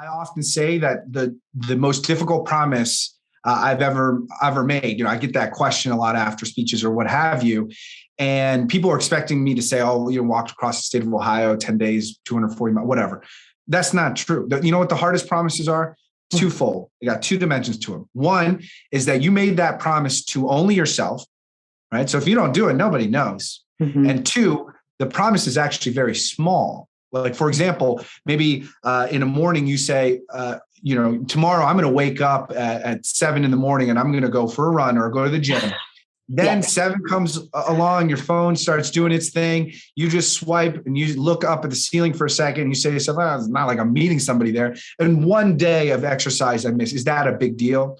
I often say that the most difficult promise I've ever made. I get that question a lot after speeches or what have you, and people are expecting me to say, "Oh, walked across the state of Ohio, 10 days, 240 miles, whatever." That's not true. You know what the hardest promises are? Twofold. They got two dimensions to them. One is that you made that promise to only yourself, right? So if you don't do it, nobody knows. Mm-hmm. And two, the promise is actually very small. Like, for example, maybe in the morning you say, tomorrow I'm going to wake up at 7 a.m. and I'm going to go for a run or go to the gym. Then 7 comes along, your phone starts doing its thing. You just swipe and you look up at the ceiling for a second. And you say to yourself, it's not like I'm meeting somebody there. And one day of exercise I miss. Is that a big deal?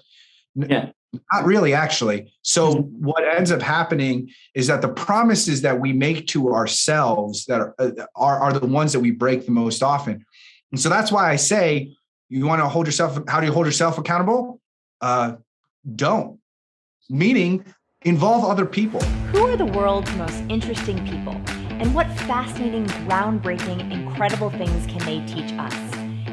Yeah. Not really, actually. So what ends up happening is that the promises that we make to ourselves that are the ones that we break the most often. And so that's why I say, you want to hold yourself. How do you hold yourself accountable? Don't. Meaning, involve other people. Who are the world's most interesting people? And what fascinating, groundbreaking, incredible things can they teach us?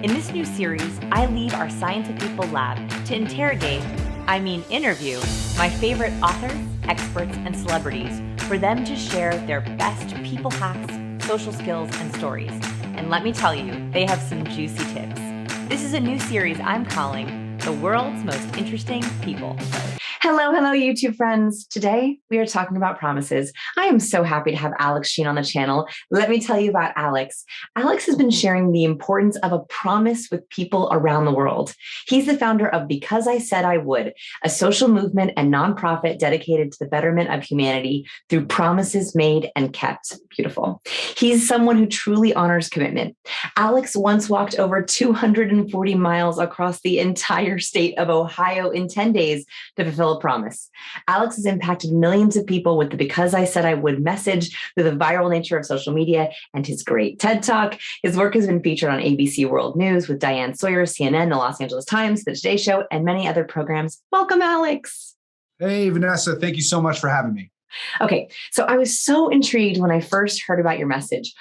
In this new series, I leave our Science of People lab to interview my favorite authors, experts, and celebrities for them to share their best people hacks, social skills, and stories. And let me tell you, they have some juicy tips. This is a new series I'm calling The World's Most Interesting People. Hello, YouTube friends. Today, we are talking about promises. I am so happy to have Alex Sheen on the channel. Let me tell you about Alex. Alex has been sharing the importance of a promise with people around the world. He's the founder of Because I Said I Would, a social movement and nonprofit dedicated to the betterment of humanity through promises made and kept. Beautiful. He's someone who truly honors commitment. Alex once walked over 240 miles across the entire state of Ohio in 10 days to fulfill a promise. Alex has impacted millions of people with the Because I Said I Would message through the viral nature of social media and his great TED Talk. His work has been featured on ABC World News with Diane Sawyer, CNN, the Los Angeles Times, The Today Show, and many other programs. Welcome, Alex. Hey, Vanessa. Thank you so much for having me. Okay, so I was so intrigued when I first heard about your message.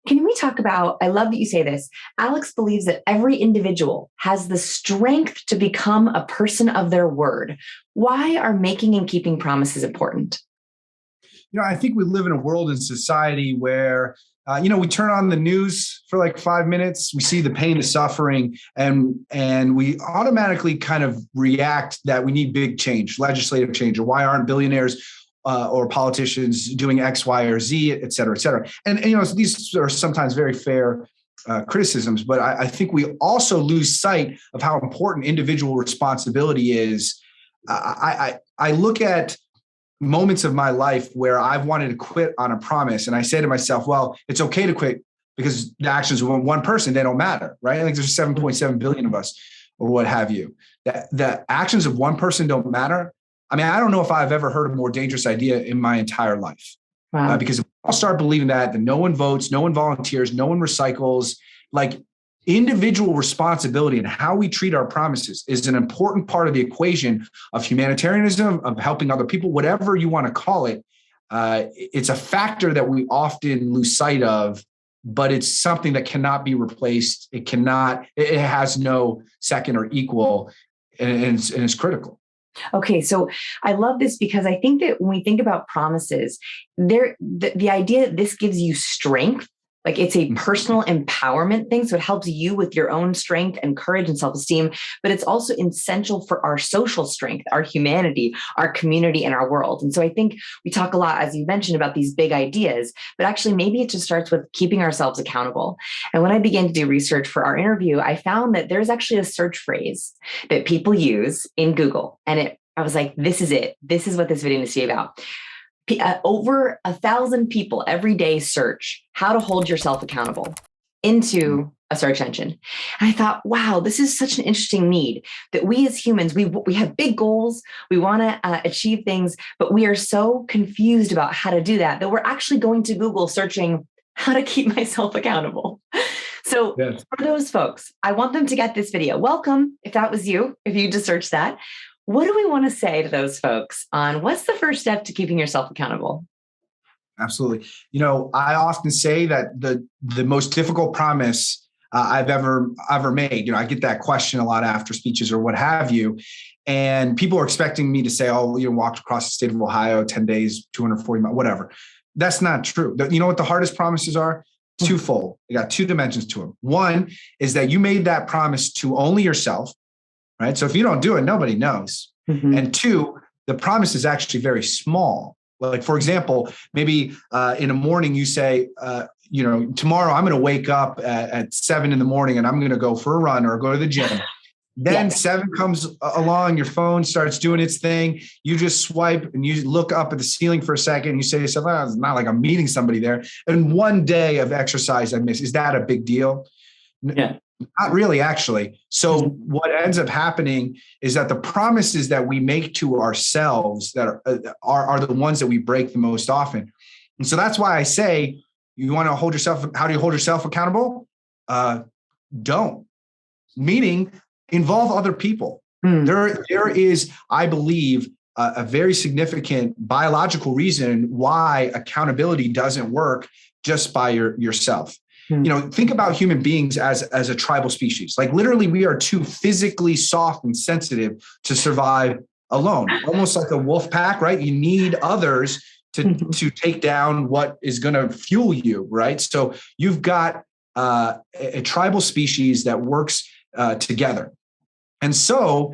Can we talk about, I love that you say this, Alex believes that every individual has the strength to become a person of their word. Why are making and keeping promises important? I think we live in a world and society where, we turn on the news for like 5 minutes, we see the pain, the suffering, and we automatically kind of react that we need big change, legislative change, or why aren't billionaires or politicians doing X, Y, or Z, et cetera, et cetera. And these are sometimes very fair criticisms, but I think we also lose sight of how important individual responsibility is. I look at moments of my life where I've wanted to quit on a promise, and I say to myself, well, it's okay to quit because the actions of one person, they don't matter, right? I think there's 7.7 billion of us or what have you. The actions of one person don't matter. I mean, I don't know if I've ever heard a more dangerous idea in my entire life. Wow. Because if I'll start believing that no one votes, no one volunteers, no one recycles, like individual responsibility and how we treat our promises is an important part of the equation of humanitarianism, of helping other people, whatever you want to call it. It's a factor that we often lose sight of, but it's something that cannot be replaced. It has no second or equal, and it's critical. Okay, so I love this because I think that when we think about promises, the idea that this gives you strength, like it's a personal empowerment thing. So it helps you with your own strength and courage and self-esteem, but it's also essential for our social strength, our humanity, our community, and our world. And so I think we talk a lot, as you mentioned, about these big ideas, but actually maybe it just starts with keeping ourselves accountable. And when I began to do research for our interview, I found that there's actually a search phrase that people use in Google. And I was like, this is it. This is what this video needs to be about. Over 1,000 people every day search how to hold yourself accountable into a search engine. And I thought, wow, this is such an interesting need that we as humans, we have big goals, we want to achieve things, but we are so confused about how to do that we're actually going to Google searching how to keep myself accountable. So yes. For those folks, I want them to get this video. Welcome, if that was you, if you just searched that. What do we want to say to those folks on what's the first step to keeping yourself accountable? Absolutely. I often say that the most difficult promise I've ever made. I get that question a lot after speeches or what have you. And people are expecting me to say, oh, walked across the state of Ohio, 10 days, 240 miles, whatever. That's not true. You know what the hardest promises are? Twofold. They got two dimensions to them. One is that you made that promise to only yourself, right? So if you don't do it, nobody knows. Mm-hmm. And two, the promise is actually very small. Like, for example, maybe in the morning you say, tomorrow I'm going to wake up at 7 a.m. and I'm going to go for a run or go to the gym. Then 7 comes along, your phone starts doing its thing. You just swipe and you look up at the ceiling for a second. And you say to yourself, oh, it's not like I'm meeting somebody there. And one day of exercise I miss. Is that a big deal? Yeah. Not really, actually. So what ends up happening is that the promises that we make to ourselves that are the ones that we break the most often. And so that's why I say, you want to hold yourself. How do you hold yourself accountable? Don't. Meaning, involve other people. There is, I believe, a very significant biological reason why accountability doesn't work just by yourself. Think about human beings as a tribal species. Like literally, we are too physically soft and sensitive to survive alone. Almost like a wolf pack, right? You need others to take down what is going to fuel you, right? So you've got a tribal species that works together. And so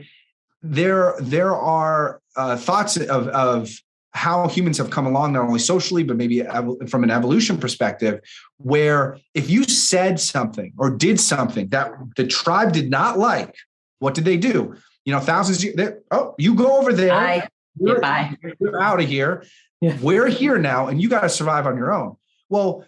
there are thoughts of how humans have come along, not only socially, but maybe from an evolution perspective, where if you said something or did something that the tribe did not like, what did they do? Thousands of years, you go over there. You're out of here. Yeah. We're here now, and you got to survive on your own. Well,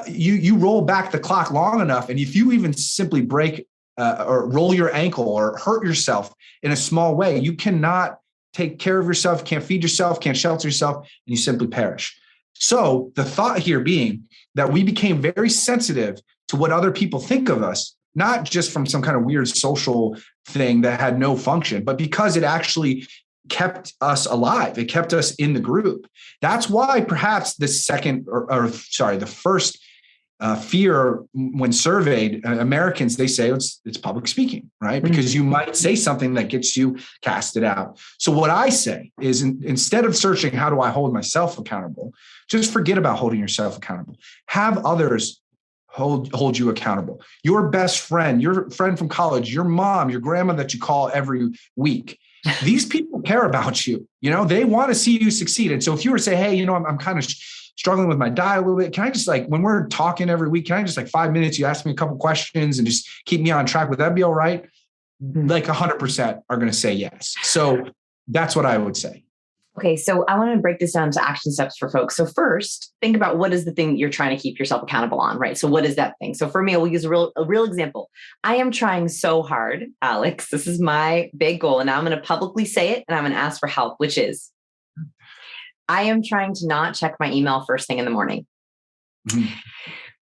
you roll back the clock long enough, and if you even simply break or roll your ankle or hurt yourself in a small way, you cannot take care of yourself, can't feed yourself, can't shelter yourself, and you simply perish. So the thought here being that we became very sensitive to what other people think of us, not just from some kind of weird social thing that had no function, but because it actually kept us alive. It kept us in the group. That's why perhaps the first fear when surveyed Americans, they say it's public speaking, right? Because you might say something that gets you casted out. So what I say is instead of searching, how do I hold myself accountable? Just forget about holding yourself accountable. Have others hold you accountable. Your best friend, your friend from college, your mom, your grandma that you call every week. These people care about you. They want to see you succeed. And so if you were to say, hey, I'm kind of struggling with my diet a little bit. Can I just when we're talking every week, can I just 5 minutes, you ask me a couple questions and just keep me on track? Would that be all right? 100% are going to say yes. So that's what I would say. Okay. So I want to break this down to action steps for folks. So first, think about what is the thing you're trying to keep yourself accountable on, right? So what is that thing? So for me, I will use a real example. I am trying so hard, Alex, this is my big goal. And now I'm going to publicly say it and I'm going to ask for help, which is, I am trying to not check my email first thing in the morning. Mm-hmm.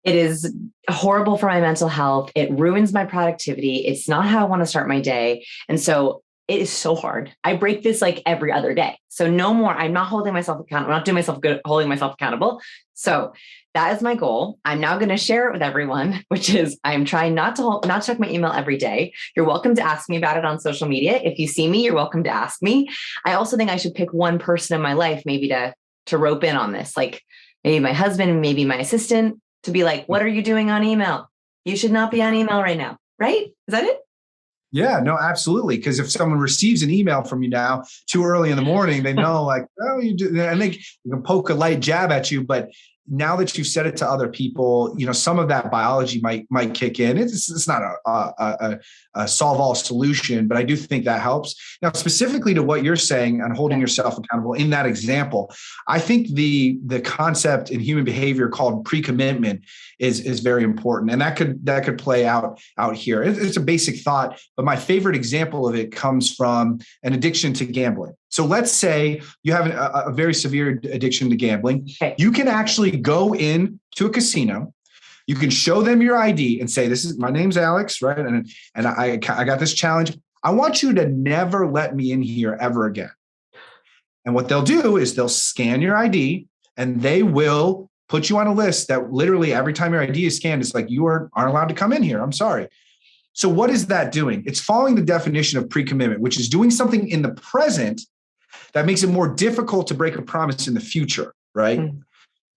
It is horrible for my mental health. It ruins my productivity. It's not how I want to start my day. And so it is so hard. I break this every other day. So no more. I'm not holding myself accountable. I'm not doing myself good, holding myself accountable. So that is my goal. I'm now going to share it with everyone, which is I'm trying not check my email every day. You're welcome to ask me about it on social media. If you see me, you're welcome to ask me. I also think I should pick one person in my life, maybe to rope in on this, maybe my husband, maybe my assistant, to be what are you doing on email? You should not be on email right now. Right? Is that it? Yeah, no, absolutely. Because if someone receives an email from you now too early in the morning, they know you do, and they can poke a light jab at you. But now that you've said it to other people, some of that biology might kick in. It's not a solve all solution, but I do think that helps. Now, specifically to what you're saying on holding yourself accountable in that example, I think the concept in human behavior called pre-commitment is very important, and that could play out here. It's a basic thought, but my favorite example of it comes from an addiction to gambling. So let's say you have a very severe addiction to gambling. Okay. You can actually go in to a casino. You can show them your ID and say, my name's Alex, right? And I got this challenge. I want you to never let me in here ever again. And what they'll do is they'll scan your ID and they will put you on a list that literally every time your ID is scanned, it's like, you aren't allowed to come in here. I'm sorry. So what is that doing? It's following the definition of pre-commitment, which is doing something in the present that makes it more difficult to break a promise in the future, right? Mm-hmm.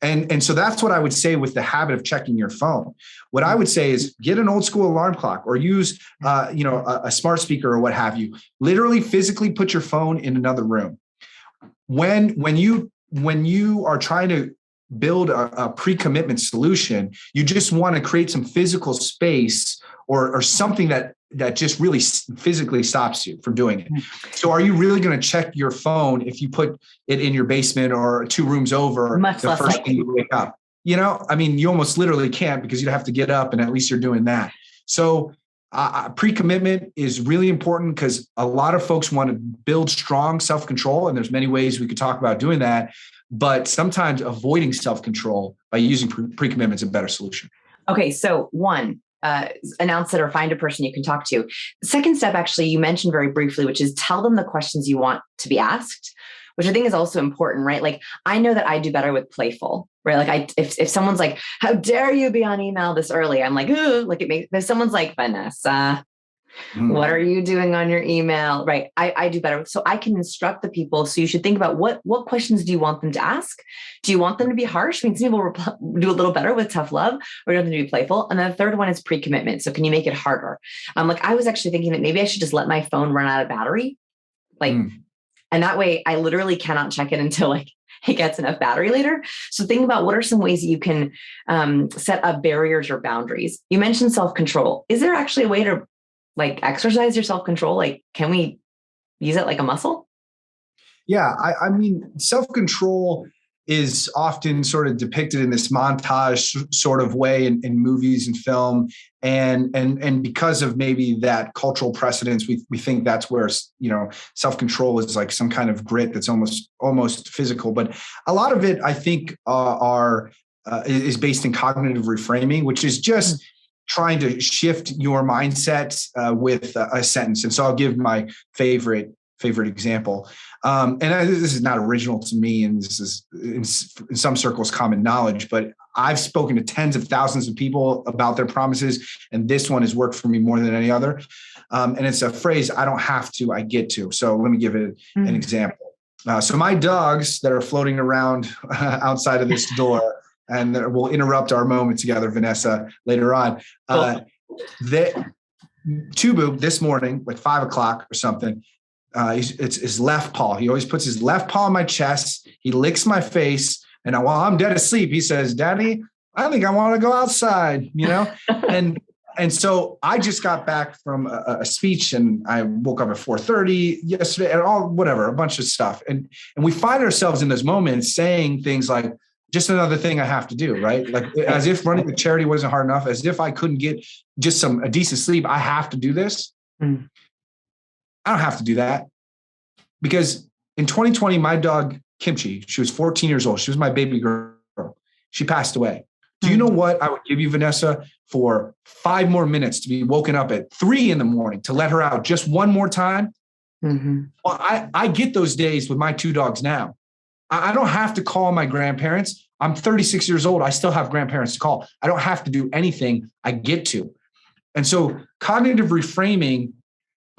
And so that's what I would say with the habit of checking your phone. What I would say is get an old school alarm clock or use a smart speaker or what have you. Literally physically put your phone in another room. When you are trying to build a pre-commitment solution, you just want to create some physical space or something that just really physically stops you from doing it. So are you really going to check your phone if you put it in your basement or 2 rooms over the first thing you wake up? You almost literally can't, because you'd have to get up, and at least you're doing that. So pre-commitment is really important, because a lot of folks want to build strong self-control, and there's many ways we could talk about doing that. But sometimes avoiding self-control by using pre-commitment is a better solution. Okay, so 1, announce it or find a person you can talk to. Second step, actually, you mentioned very briefly, which is tell them the questions you want to be asked, which I think is also important, right? Like, I know that I do better with playful, right? Like if someone's like, how dare you be on email this early? I'm like, ooh, like if someone's like, Vanessa, what are you doing on your email? Right. I do better. So I can instruct the people. So you should think about what questions do you want them to ask? Do you want them to be harsh? I mean, some people do a little better with tough love, or do you want them to be playful? And then the third one is pre-commitment. So can you make it harder? Like, I was actually thinking that maybe I should just let my phone run out of battery. And that way I literally cannot check it until like it gets enough battery later. So think about what are some ways that you can set up barriers or boundaries. You mentioned self-control. Is there actually a way to like exercise your self-control? Like, can we use it like a muscle? Yeah. I mean, self-control is often sort of depicted in this montage sort of way in movies and film. And because of maybe that cultural precedence, we think that's where, self-control is like some kind of grit that's almost physical. But a lot of it, I think, is based in cognitive reframing, which is just trying to shift your mindset with a sentence. And so I'll give my favorite example. And this is not original to me, and this is in some circles common knowledge, but I've spoken to tens of thousands of people about their promises, and this one has worked for me more than any other. And it's a phrase, I don't have to, I get to. So let me give it an example. So my dogs that are floating around outside of this door, and we'll interrupt our moment together, Vanessa, later on. Tubu this morning, like 5 o'clock or something, it's his left paw. He always puts his left paw on my chest. He licks my face. And while I'm dead asleep, he says, Daddy, I think I want to go outside, And so I just got back from a speech, and I woke up at 4:30 yesterday and a bunch of stuff. And we find ourselves in those moments saying things like, just another thing I have to do, right? Like as if running the charity wasn't hard enough, as if I couldn't get just a decent sleep. I have to do this. I don't have to do that, because in 2020, my dog Kimchi, she was 14 years old. She was my baby girl. She passed away. Do you know what I would give you, Vanessa, for 5 more minutes to be woken up at 3 a.m. to let her out just one more time? Well, I get those days with my 2 dogs now. I don't have to call my grandparents. I'm 36 years old. I still have grandparents to call. I don't have to do anything. I get to. And so cognitive reframing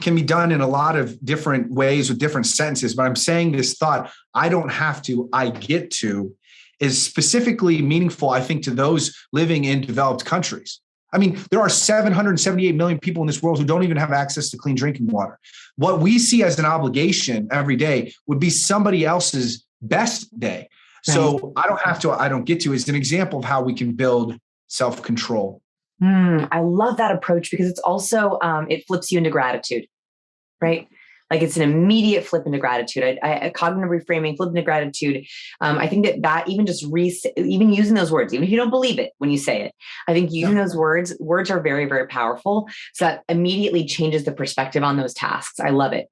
can be done in a lot of different ways with different sentences. But I'm saying this thought, I don't have to, I get to, is specifically meaningful, I think, to those living in developed countries. I mean, there are 778 million people in this world who don't even have access to clean drinking water. What we see as an obligation every day would be somebody else's best day. Right. So I don't have to, I don't get to is an example of how we can build self-control. I love that approach, because it's also, it flips you into gratitude, right? Like it's an immediate flip into gratitude. Cognitive reframing, flip into gratitude. I think that even just even using those words, even if you don't believe it when you say it, I think using those words are very, very powerful. So that immediately changes the perspective on those tasks. I love it.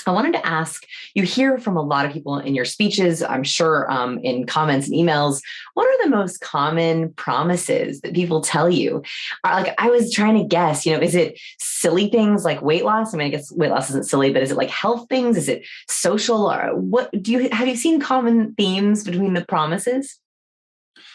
I wanted to ask, you hear from a lot of people in your speeches, I'm sure in comments and emails, what are the most common promises that people tell you? Like, I was trying to guess, is it silly things like weight loss? I mean, I guess weight loss isn't silly, but is it like health things? Is it social? Or have you seen common themes between the promises?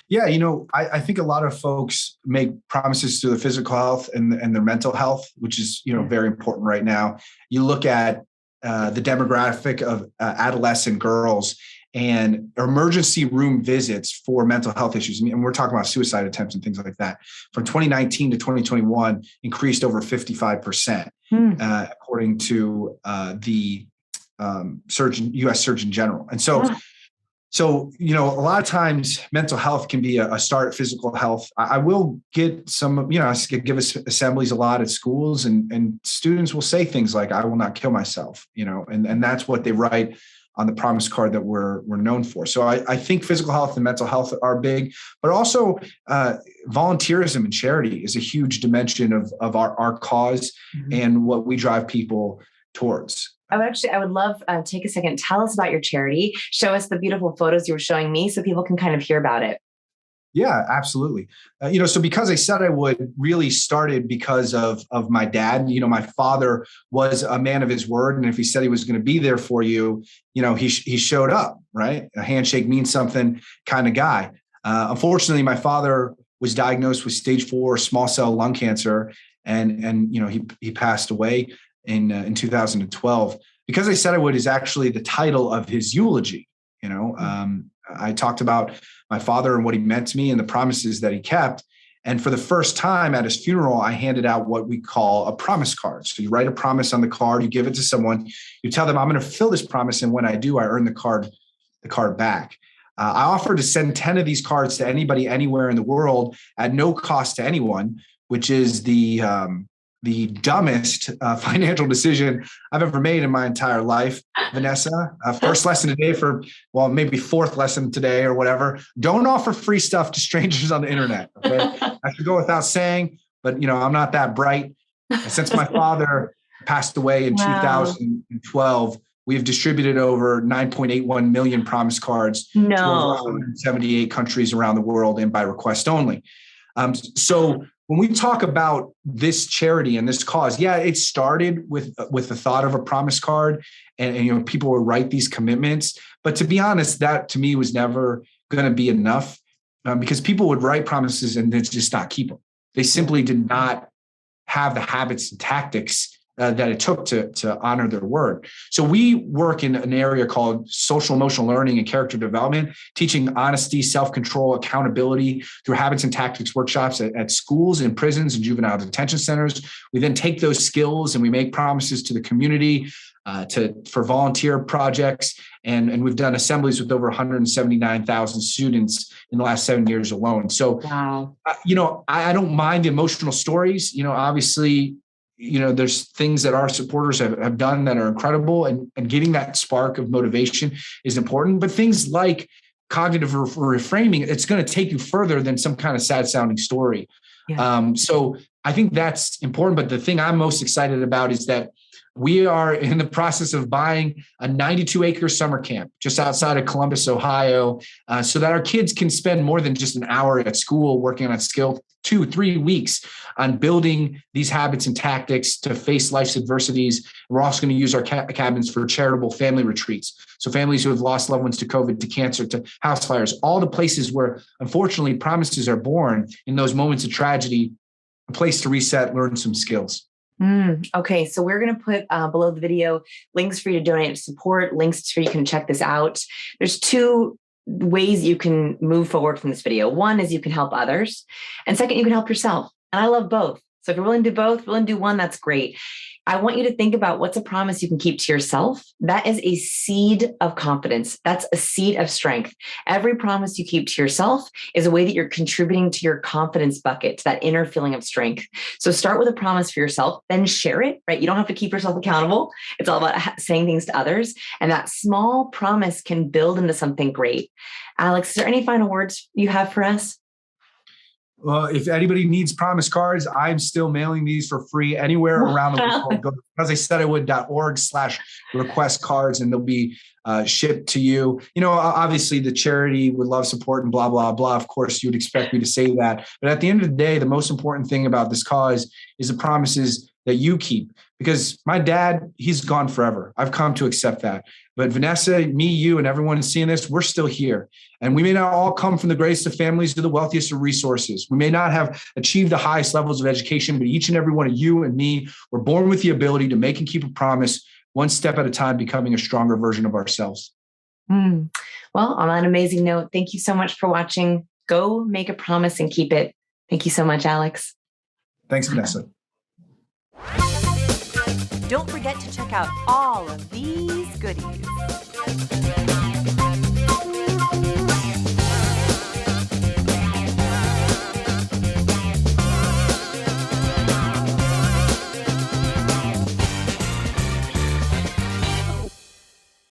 Yeah, I think a lot of folks make promises to their physical health and their mental health, which is, very important right now. You look at the demographic of adolescent girls and emergency room visits for mental health issues. And we're talking about suicide attempts and things like that. From 2019 to 2021, increased over 55%, according to the U.S. Surgeon General. And so, a lot of times mental health can be a start at physical health. I will get some, I give assemblies a lot at schools, and students will say things like, I will not kill myself, and that's what they write on the promise card that we're known for. So I think physical health and mental health are big, but also volunteerism and charity is a huge dimension of our cause and what we drive people towards. I would love take a second. Tell us about your charity. Show us the beautiful photos you were showing me so people can kind of hear about it. Yeah, absolutely. So Because I Said I Would really started because of my dad. My father was a man of his word. And if he said he was going to be there for you, he showed up, right? A handshake means something kind of guy. Unfortunately, my father was diagnosed with stage 4 small cell lung cancer. And he passed away in 2012. Because I Said I Would is actually the title of his eulogy. I talked about my father and what he meant to me and the promises that he kept. And for the first time at his funeral, I handed out what we call a promise card. So you write a promise on the card, you give it to someone, you tell them, I'm going to fulfill this promise. And when I do, I earn the card back. I offered to send 10 of these cards to anybody, anywhere in the world at no cost to anyone, which is the dumbest financial decision I've ever made in my entire life, Vanessa. First lesson today maybe fourth lesson today or whatever. Don't offer free stuff to strangers on the internet. Okay? I should go without saying, but I'm not that bright. And since my father passed away in 2012, we have distributed over 9.81 million promise cards to over 178 countries around the world and by request only. So when we talk about this charity and this cause, it started with the thought of a promise card and people would write these commitments. But to be honest, that to me was never going to be enough because people would write promises and then just not keep them. They simply did not have the habits and tactics that it took to honor their word. So we work in an area called social emotional learning and character development, teaching honesty, self-control, accountability through habits and tactics workshops at schools and prisons and juvenile detention centers. We then take those skills and we make promises to the community for volunteer projects. And we've done assemblies with over 179,000 students in the last 7 years alone. So, I don't mind the emotional stories, obviously, there's things that our supporters have done that are incredible and getting that spark of motivation is important. But things like cognitive reframing, it's going to take you further than some kind of sad sounding story. Yeah. So I think that's important. But the thing I'm most excited about is that we are in the process of buying a 92-acre summer camp just outside of Columbus, Ohio, so that our kids can spend more than just an hour at school working on a skill, 2-3 weeks on building these habits and tactics to face life's adversities. We're also going to use our cabins for charitable family retreats. So families who have lost loved ones to COVID, to cancer, to house fires, all the places where, unfortunately, promises are born in those moments of tragedy, a place to reset, learn some skills. Okay, so we're going to put below the video links for you to donate to support, links so you can check this out. There's 2 ways you can move forward from this video. One is you can help others, and second, you can help yourself. And I love both. So if you're willing to do both, willing to do one, that's great. I want you to think about what's a promise you can keep to yourself. That is a seed of confidence. That's a seed of strength. Every promise you keep to yourself is a way that you're contributing to your confidence bucket, to that inner feeling of strength. So start with a promise for yourself, then share it, right? You don't have to keep yourself accountable. It's all about saying things to others. And that small promise can build into something great. Alex, is there any final words you have for us? Well, if anybody needs promise cards, I'm still mailing these for free anywhere around the world. Go to becauseIsaidIwould.org/request cards, and they'll be shipped to you. Obviously the charity would love support and blah, blah, blah. Of course, you would expect me to say that. But at the end of the day, the most important thing about this cause is the promises that you keep. Because my dad, he's gone forever. I've come to accept that. But Vanessa, me, you, and everyone seeing this, we're still here. And we may not all come from the greatest of families or the wealthiest of resources. We may not have achieved the highest levels of education, but each and every one of you and me were born with the ability to make and keep a promise, one step at a time, becoming a stronger version of ourselves. Well, on that amazing note, thank you so much for watching. Go make a promise and keep it. Thank you so much, Alex. Thanks, Vanessa. Don't forget to check out all of these goodies.